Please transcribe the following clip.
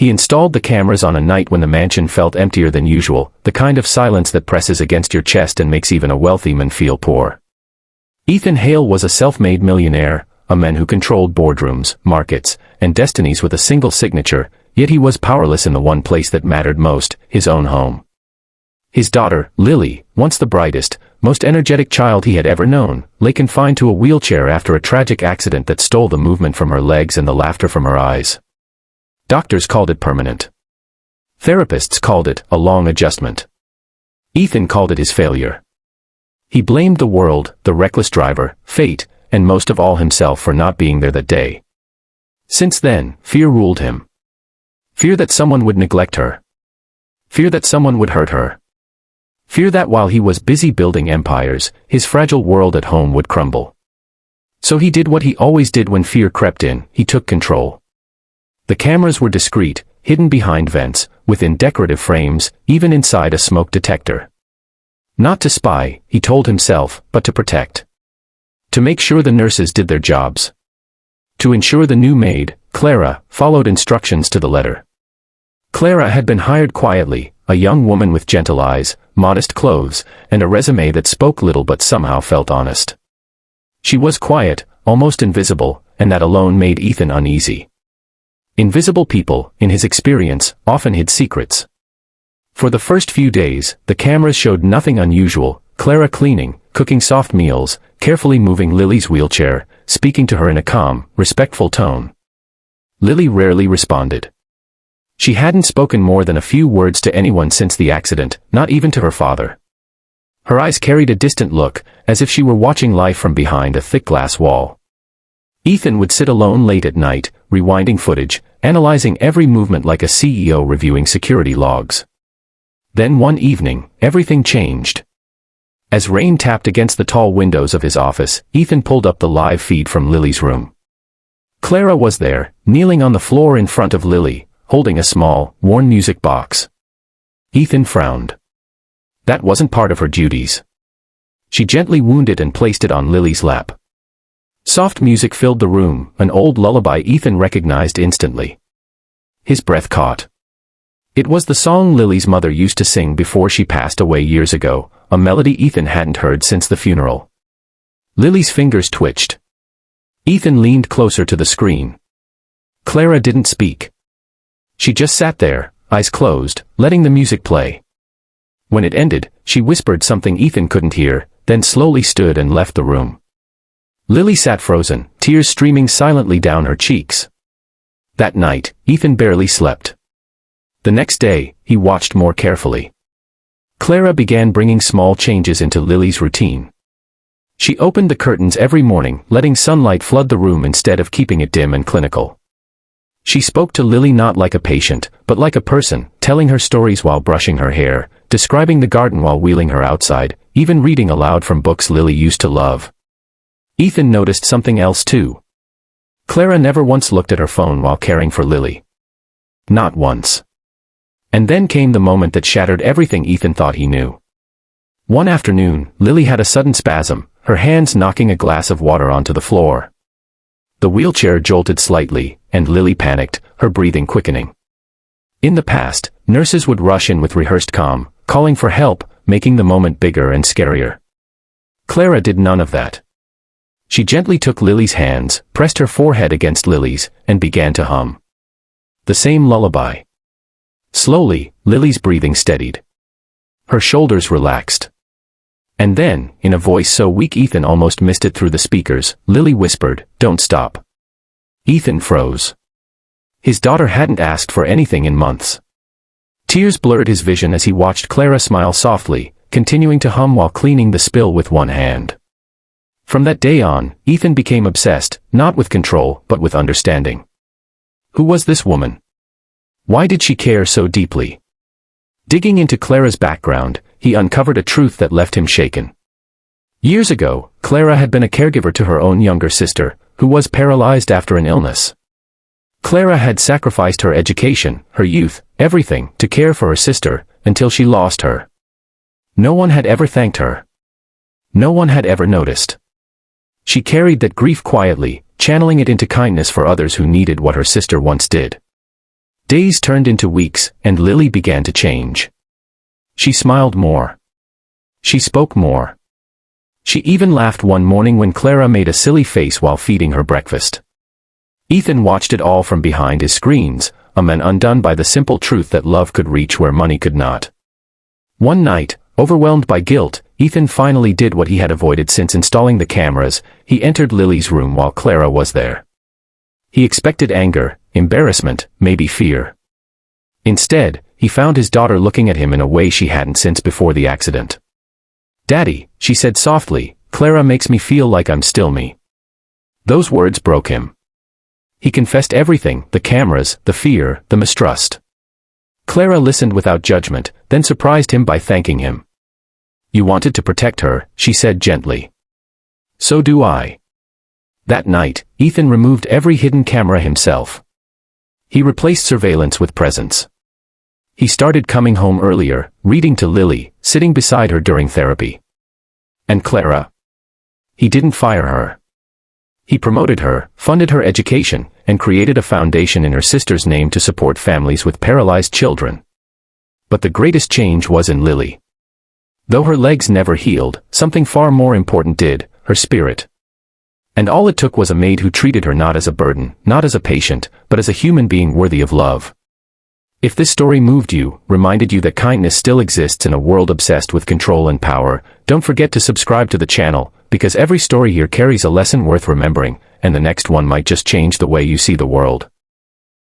He installed the cameras on a night when the mansion felt emptier than usual, the kind of silence that presses against your chest and makes even a wealthy man feel poor. Ethan Hale was a self-made millionaire, a man who controlled boardrooms, markets, and destinies with a single signature, yet he was powerless in the one place that mattered most, his own home. His daughter, Lily, once the brightest, most energetic child he had ever known, lay confined to a wheelchair after a tragic accident that stole the movement from her legs and the laughter from her eyes. Doctors called it permanent. Therapists called it a long adjustment. Ethan called it his failure. He blamed the world, the reckless driver, fate, and most of all himself for not being there that day. Since then, fear ruled him. Fear that someone would neglect her. Fear that someone would hurt her. Fear that while he was busy building empires, his fragile world at home would crumble. So he did what he always did when fear crept in, he took control. The cameras were discreet, hidden behind vents, within decorative frames, even inside a smoke detector. Not to spy, he told himself, but to protect. To make sure the nurses did their jobs. To ensure the new maid, Clara, followed instructions to the letter. Clara had been hired quietly, a young woman with gentle eyes, modest clothes, and a resume that spoke little but somehow felt honest. She was quiet, almost invisible, and that alone made Ethan uneasy. Invisible people, in his experience, often hid secrets. For the first few days, the cameras showed nothing unusual, Clara cleaning, cooking soft meals, carefully moving Lily's wheelchair, speaking to her in a calm, respectful tone. Lily rarely responded. She hadn't spoken more than a few words to anyone since the accident, not even to her father. Her eyes carried a distant look, as if she were watching life from behind a thick glass wall. Ethan would sit alone late at night, rewinding footage, analyzing every movement like a CEO reviewing security logs. Then one evening, everything changed. As rain tapped against the tall windows of his office, Ethan pulled up the live feed from Lily's room. Clara was there, kneeling on the floor in front of Lily, holding a small, worn music box. Ethan frowned. That wasn't part of her duties. She gently wound it and placed it on Lily's lap. Soft music filled the room, an old lullaby Ethan recognized instantly. His breath caught. It was the song Lily's mother used to sing before she passed away years ago, a melody Ethan hadn't heard since the funeral. Lily's fingers twitched. Ethan leaned closer to the screen. Clara didn't speak. She just sat there, eyes closed, letting the music play. When it ended, she whispered something Ethan couldn't hear, then slowly stood and left the room. Lily sat frozen, tears streaming silently down her cheeks. That night, Ethan barely slept. The next day, he watched more carefully. Clara began bringing small changes into Lily's routine. She opened the curtains every morning, letting sunlight flood the room instead of keeping it dim and clinical. She spoke to Lily not like a patient, but like a person, telling her stories while brushing her hair, describing the garden while wheeling her outside, even reading aloud from books Lily used to love. Ethan noticed something else too. Clara never once looked at her phone while caring for Lily. Not once. And then came the moment that shattered everything Ethan thought he knew. One afternoon, Lily had a sudden spasm, her hands knocking a glass of water onto the floor. The wheelchair jolted slightly, and Lily panicked, her breathing quickening. In the past, nurses would rush in with rehearsed calm, calling for help, making the moment bigger and scarier. Clara did none of that. She gently took Lily's hands, pressed her forehead against Lily's, and began to hum. The same lullaby. Slowly, Lily's breathing steadied. Her shoulders relaxed. And then, in a voice so weak Ethan almost missed it through the speakers, Lily whispered, "Don't stop." Ethan froze. His daughter hadn't asked for anything in months. Tears blurred his vision as he watched Clara smile softly, continuing to hum while cleaning the spill with one hand. From that day on, Ethan became obsessed, not with control, but with understanding. Who was this woman? Why did she care so deeply? Digging into Clara's background, he uncovered a truth that left him shaken. Years ago, Clara had been a caregiver to her own younger sister, who was paralyzed after an illness. Clara had sacrificed her education, her youth, everything, to care for her sister, until she lost her. No one had ever thanked her. No one had ever noticed. She carried that grief quietly, channeling it into kindness for others who needed what her sister once did. Days turned into weeks, and Lily began to change. She smiled more. She spoke more. She even laughed one morning when Clara made a silly face while feeding her breakfast. Ethan watched it all from behind his screens, a man undone by the simple truth that love could reach where money could not. One night, overwhelmed by guilt, Ethan finally did what he had avoided since installing the cameras. He entered Lily's room while Clara was there. He expected anger, embarrassment, maybe fear. Instead, he found his daughter looking at him in a way she hadn't since before the accident. "Daddy," she said softly, "Clara makes me feel like I'm still me." Those words broke him. He confessed everything, the cameras, the fear, the mistrust. Clara listened without judgment, then surprised him by thanking him. "You wanted to protect her," she said gently. "So do I." That night, Ethan removed every hidden camera himself. He replaced surveillance with presence. He started coming home earlier, reading to Lily, sitting beside her during therapy. And Clara? He didn't fire her. He promoted her, funded her education, and created a foundation in her sister's name to support families with paralyzed children. But the greatest change was in Lily. Though her legs never healed, something far more important did, her spirit. And all it took was a maid who treated her not as a burden, not as a patient, but as a human being worthy of love. If this story moved you, reminded you that kindness still exists in a world obsessed with control and power, don't forget to subscribe to the channel, because every story here carries a lesson worth remembering, and the next one might just change the way you see the world.